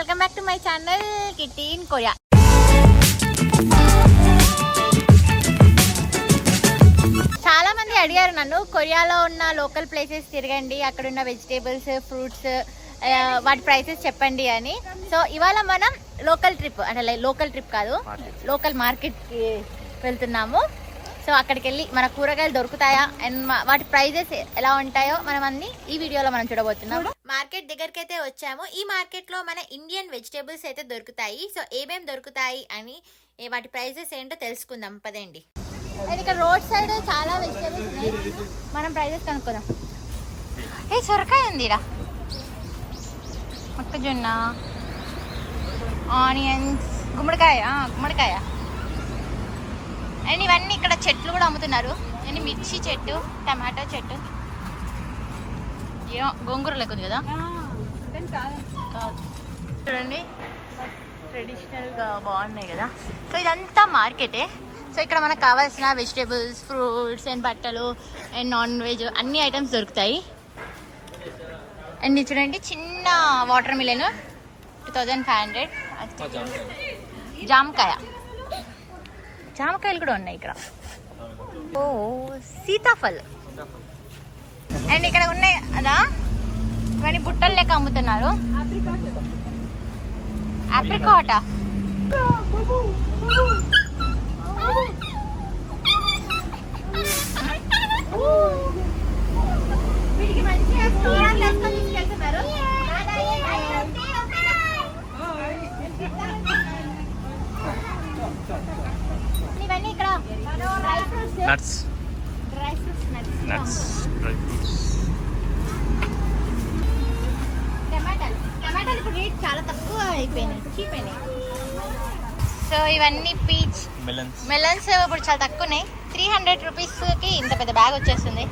Welcome back to my channel kitty in Korea. చాలా మంది అడిగారు నన్ను కొరియాలో ఉన్న లోకల్ ప్లేసెస్ తిరగండి, అక్కడ ఉన్న వెజిటేబుల్స్, ఫ్రూట్స్, వాటి ప్రైసెస్ చెప్పండి అని. సో ఇవాళ మనం లోకల్ ట్రిప్, అంటే లోకల్ ట్రిప్ కాదు, లోకల్ మార్కెట్కి వెళ్తున్నాము. సో అక్కడికి వెళ్ళి మన కూరగాయలు దొరుకుతాయా అండ్ వాటి ప్రైజెస్ ఎలా ఉంటాయో మనం అన్ని ఈ వీడియోలో మనం చూడబోతున్నాము. మార్కెట్ దగ్గరికి అయితే వచ్చాము. ఈ మార్కెట్ లో మన ఇండియన్ వెజిటేబుల్స్ అయితే దొరుకుతాయి. సో ఏమేమి దొరుకుతాయి అని, వాటి ప్రైజెస్ ఏంటో తెలుసుకుందాం పదండి. అండ్ ఇక్కడ రోడ్ సైడ్ చాలా వెజిటేబుల్స్ ఉన్నాయి, మనం ప్రైజెస్ కనుక్కుందాం. సొరకాయ ఉంది ఇక్కడ, మొక్కజొన్న, ఆనియన్స్, గుమ్మడికాయ అండ్ ఇవన్నీ ఇక్కడ చెట్లు కూడా అమ్ముతున్నారు. అండ్ మిర్చి చెట్టు, టమాటో చెట్టు, ఏమో గోంగూర లెక్క ఉంది కదా, చూడండి ట్రెడిషనల్గా బాగున్నాయి కదా. సో ఇదంతా మార్కెటే. సో ఇక్కడ మనకు కావాల్సిన వెజిటేబుల్స్, ఫ్రూట్స్ అండ్ బట్టలు అండ్ నాన్ వెజ్ అన్ని ఐటమ్స్ దొరుకుతాయి. అండ్ ఇది చూడండి చిన్న వాటర్ మిలన్ 2500. జామకాయలు కూడా ఉన్నాయి ఇక్కడ. ఓ సీతాఫల్. అండ్ ఇక్కడ ఉన్నాయి అదా, ఇవన్నీ బుట్టలు లెక్క అమ్ముతున్నారు. ఆప్రికాటా, వీటికి మంచిగా స్టోర్లు వేసుకొని తీసుకెళ్తున్నారు. ఇవన్నీ ఇక్కడ డ్రై ఫ్రూట్స్ టమాటాలు ఇప్పుడు రేట్ చాలా తక్కువ అయిపోయినాయి, చీప్ అయినాయి. సో ఇవన్నీ పీచ్ మెలన్స్ ఇప్పుడు చాలా తక్కువ ఉన్నాయి. 300 రూపీస్కి ఇంత పెద్ద బ్యాగ్ వచ్చేస్తుంది,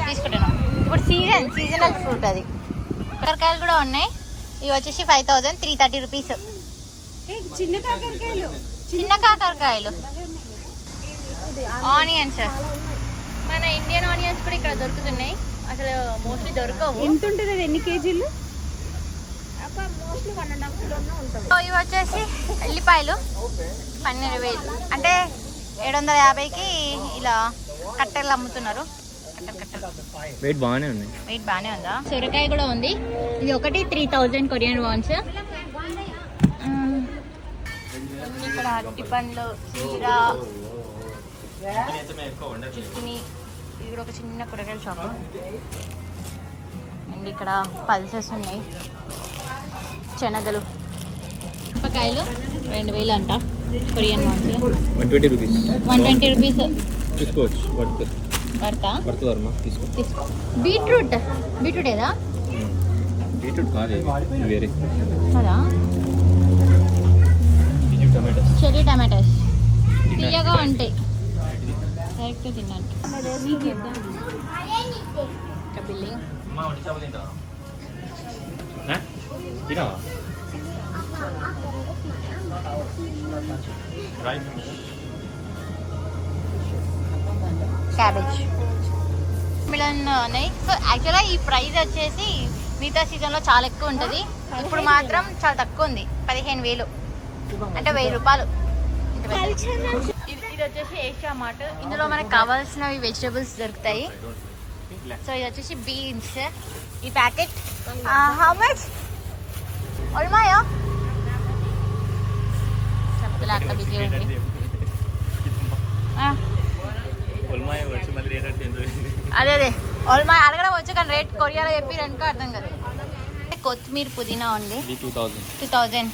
తీసుకుంటున్నాం. ఇప్పుడు సీజనల్ ఫ్రూట్ అది. కాకరకాయలు కూడా ఉన్నాయి, ఇవి వచ్చేసి 5330 రూపీస్. చిన్న కాకరకాయలు. ఆనియన్స్, మన ఇండియన్ ఆనియన్స్ కూడా ఇక్కడ దొరుకుతున్నాయి. అసలు మోస్ట్లీ దొరకవు. ఎంత ఉంటుంది అది, ఎన్ని కేజీలు? మోస్ట్లీ 1.5 కిలోనే ఉంటుంది. ఇవి వచ్చేసి ఎల్లిపాయలు 12,000, అంటే 750కి ఇలా కట్టెలు అమ్ముతున్నారు. వెయిట్ బాగానే ఉందా? సొరకాయ కూడా ఉంది, ఇది ఒకటి 3000 కొరియన్ వాన్స్. ఇక్కడ అరటి పండ్లు, చీర, చిక్కుని, ఇది కూడా ఒక చిన్న కూరగాయల షాప్. అండ్ ఇక్కడ పల్సెస్ ఉన్నాయి, శనగలు, మిరపకాయలు 2000 అంట కొరియన్ వాన్స్. 120 రూపీస్. 120 రూపీస్ తీసుకోవచ్చు. తీసుకో. బీట్రూట్ ఏదా? బీట్రూట్ కాదు, వేరే కదా. చెర్రీ టమాటోస్ తీయగా ఉంటాయి, డైరెక్ట్ తిన్నాను. బిల్లింగ్ క్యాబేజ్, మిలన్ ఉన్నాయి. సో యాక్చువల్గా ఈ ప్రైస్ వచ్చేసి మిగతా సీజన్లో చాలా ఎక్కువ ఉంటుంది, ఇప్పుడు మాత్రం చాలా తక్కువ ఉంది. 15,000, అంటే 1000 రూపాయలు. ఇది వచ్చేసి ఏషియా మార్ట్. ఇందులో మనకు కావాల్సినవి వెజిటేబుల్స్ దొరుకుతాయి. సో ఇది వచ్చేసి బీన్స్. ఈ ప్యాకెట్ హౌ మచ్? ఒల్మాయో చెప్తలే అక్క, బిజీ ఉంది. అదే ఒల్మాయ్ అడగడం వచ్చు, కానీ రేట్ కొరియాలో చెప్పి రెండుకో అర్థం కదా. కొత్తిమీర, పుదీనా ఉంది 2000,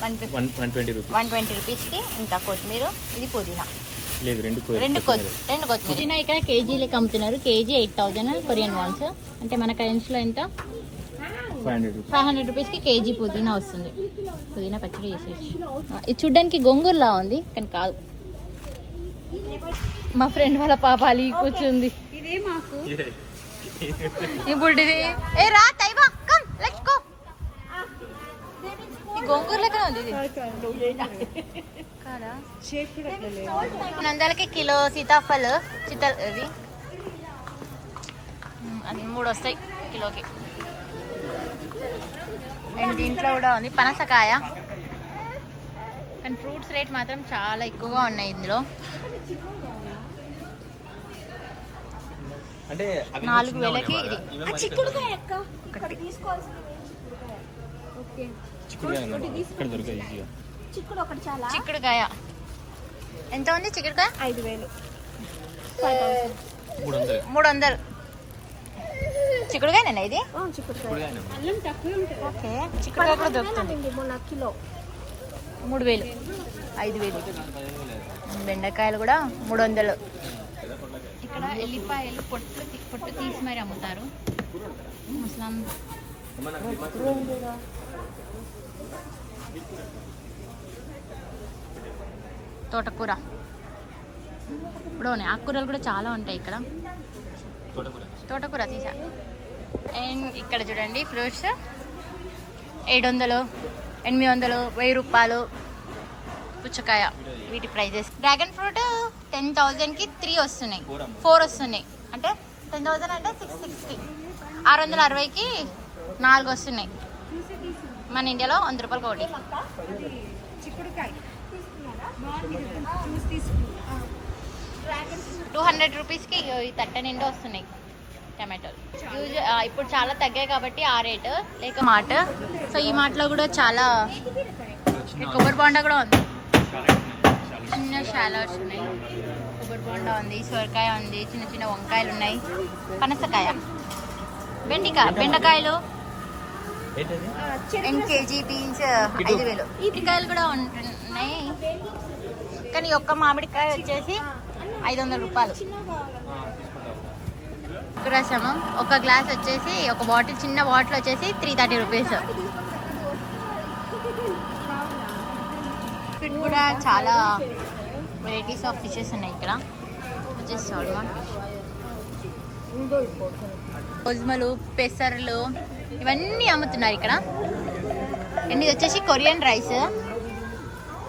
120 రూపీస్కి. ఇంకా కొత్తిమీర, ఇది పుదీనా, రెండు కొత్తిమీర. పుదీనా ఇక్కడ కేజీ లెక్క అమ్ముతున్నారు, కేజీ 8000 కొరియన్ వాన్స్. అంటే మన కరెన్సీలో ఎంత? 500 రూపీస్కి కేజీ పుదీనా వస్తుంది. పుదీనా పచ్చడి చేసేసి. ఇది చూడ్డానికి గోంగూరలా ఉంది కానీ కాదు. మా ఫ్రెండ్ వాళ్ళ పాప అలి కూర్చుంది. ఇదే మాకు ఇప్పుడు ఇది రా తైవా, కమ్ లెట్స్ గో. ఈ గోంగూర లెక్క ఉంది ఇది కదా. 100కి కిలో సీతాఫల్, ఇవి అన్ని 3 వస్తాయి కిలోకి. అండ్ దీంట్లో కూడా ఉంది పనసకాయ. కానీ ఫ్రూట్స్ రేట్ మాత్రం చాలా ఎక్కువగా ఉన్నాయి ఇందులో. అంటే 4,000కి ఇది. చిక్కుడుకాయ అక్క ఒకటి. ఓకే ఇక్కడ దొరకదు ఈజీగా. చిక్కుడు ఒకటి చాలా. చిక్కుడుకాయ ఎంత ఉంది? చిక్కుడుకాయ 5,000. 300. చిక్కుడుకాయనేనా ఇది? చిక్కుడుకాయ అల్లం తక్కువ ఉంటుంది. ఓకే, చిక్కుడుకాయ కూడా దొరుకుతుంది. మొన్న కిలో 3,000, 5,000. బెండకాయలు కూడా 300. ఇక్కడ ఎల్లిపాయలు పొట్టు తీసి మరి అమ్ముతారు. ముస్లాం తోటకూర ఇప్పుడు ఉన్నాయి. ఆకుకూరలు కూడా చాలా ఉంటాయి ఇక్కడ. తోటకూర తీసా. అండ్ ఇక్కడ చూడండి ఫ్రూట్స్ 700, 800, 1000 రూపాయలు పుచ్చకాయ. వీటి ప్రైజెస్. డ్రాగన్ ఫ్రూట్ 10,000కి 3 వస్తున్నాయి, 4 వస్తున్నాయి. అంటే 10,000 అంటే 660, 660కి 4 వస్తున్నాయి. మన ఇండియాలో 100 రూపాయలకి ఒకటి. చిక్కుడుకాయ 200 రూపీస్కి ఈ తట్ట నిండా వస్తున్నాయి టమాటోలు. ఇప్పుడు చాలా తగ్గాయి కాబట్టి ఆ రేటు లేక మాట. సో ఈ మాటలో కూడా చాలా కొబ్బరి బొండా కూడా ఉంది. చిన్న షాలోట్స్ ఉన్నాయి, కొబ్బరి బొండా ఉంది, సొరకాయ ఉంది, చిన్న చిన్న వంకాయలు ఉన్నాయి, పనసకాయ, బెండకాయలు, కేజీ బీన్స్ 5,000. ఈపికాయలు కూడా ఉంటున్నాయి. కానీ ఒక్క మామిడికాయ వచ్చేసి 500 రూపాయలు. రసము ఒక గ్లాస్ వచ్చేసి, ఒక బాటిల్, చిన్న బాటిల్ వచ్చేసి 330 రూపీస్. ఇక్కడ కూడా చాలా వెరైటీస్ ఆఫ్ ఫిషెస్ ఉన్నాయి. ఇక్కడ వచ్చేసి సాల్మన్ ఫిష్, గోధుమలు, పెసర్లు ఇవన్నీ అమ్ముతున్నారు ఇక్కడ. అండ్ ఇది వచ్చేసి కొరియన్ రైస్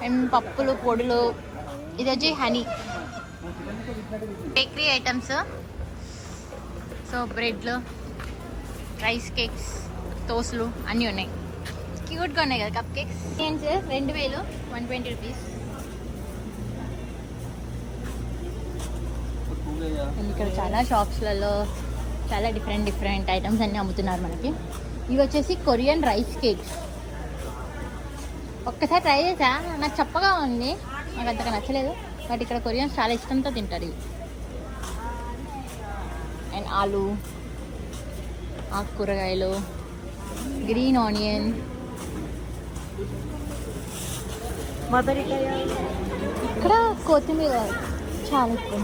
అండ్ పప్పులు, పొడులు. ఇది వచ్చి హనీ. బేకరీ ఐటమ్స్, సో బ్రెడ్లు, రైస్ కేక్స్, తోసులు అన్నీ ఉన్నాయి. క్యూట్గా ఉన్నాయి కదా కప్ కేక్స్. 2,000, 120 రూపీస్. ఇక్కడ చాలా షాప్స్లలో చాలా డిఫరెంట్ ఐటమ్స్ అన్నీ అమ్ముతున్నారు మనకి. ఇవి వచ్చేసి కొరియన్ రైస్ కేక్స్. ఒక్కసారి ట్రై చేసా, నాకు చప్పగా ఉంది, నాకు అంతగా నచ్చలేదు. బట్ ఇక్కడ కొరియన్స్ చాలా ఇష్టంతో తింటారు ఇవి. అండ్ ఆలు, ఆకుకూరగాయలు, గ్రీన్ ఆనియన్, ఇక్కడ కొత్తిమీర చాలా ఎక్కువ.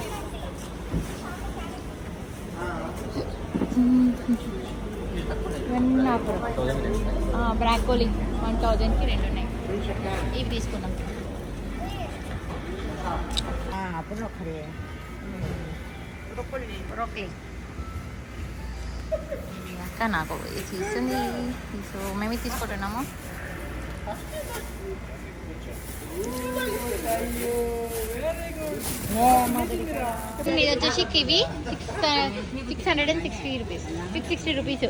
ఇవన్నీ బ్రాకోలీ 1,000కి 2 ఉన్నాయి. ఇవి తీసుకున్నాం. బ్రోకలీ అక్క నాకు ఇది తీస్తుంది. సో మేము తీసుకుంటున్నాము. ఇది వచ్చేసి కివి 660 రూపీస్, 660 రూపీస్.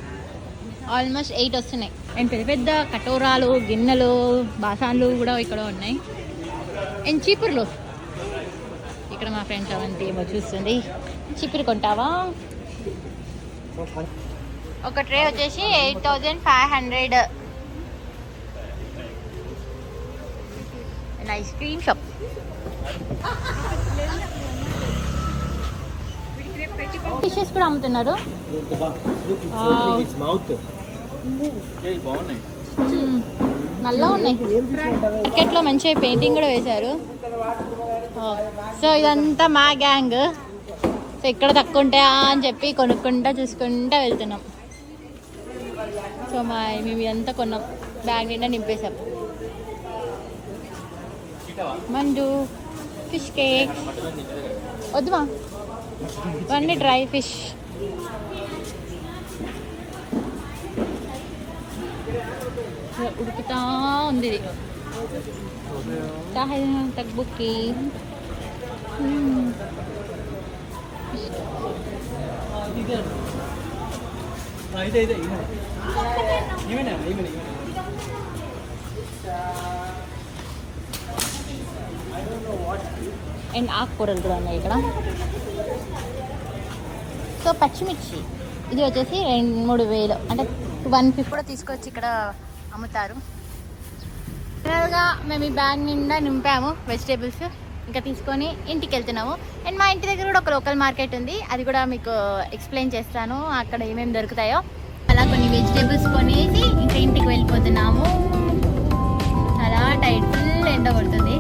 ఆల్మోస్ట్ 8 వస్తున్నాయి. అండ్ పెద్ద పెద్ద కటోరాలు, గిన్నెలు, బాసాన్లు కూడా ఇక్కడ ఉన్నాయి. అండ్ చీపుర్లు ఇక్కడ మా ఫ్రెండ్స్ అవంతి ఏమో చూస్తుంది. చీపురు కొంటావా? ఒక ట్రే వచ్చేసి 8,500. And ice cream shop. Fishes కూడా అమ్ముతున్నారు. నల్లా ఉన్నాయి. టికెట్లో మంచిగా పెయింటింగ్ కూడా వేశారు. సో ఇదంతా మా గ్యాంగ్. సో ఇక్కడ తక్కువ ఉంటాయా అని చెప్పి కొనుక్కుంటా చూసుకుంటా వెళ్తున్నాం. సో మేము ఇదంతా కొన్నాం, బ్యాగ్ నిండా నింపేసాం. మండు, ఫిష్ కేక్స్ వద్దుమా, ఇవన్నీ డ్రై ఫిష్. ఉడుకుతా ఉంది ఇది. తగ్బుక్కి అండ్ ఆకుకూరలు కూడా ఉన్నాయి ఇక్కడ. సో పచ్చిమిర్చి ఇది వచ్చేసి 2-3 వేలు, అంటే 150 కూడా తీసుకొచ్చి ఇక్కడ అమ్ముతారు. జనరల్గా మేము ఈ బ్యాగ్ నిండా నింపాము వెజిటేబుల్స్, ఇంకా తీసుకొని ఇంటికి వెళ్తున్నాము. అండ్ మా ఇంటి దగ్గర కూడా ఒక లోకల్ మార్కెట్ ఉంది, అది కూడా మీకు ఎక్స్ప్లెయిన్ చేస్తాను అక్కడ ఏమేమి దొరుకుతాయో. అలా కొన్ని వెజిటేబుల్స్ కొనేసి ఇంకా ఇంటికి వెళ్ళిపోతున్నాము. చాలా టైట్, ఫుల్ ఎండ కొడుతుంది.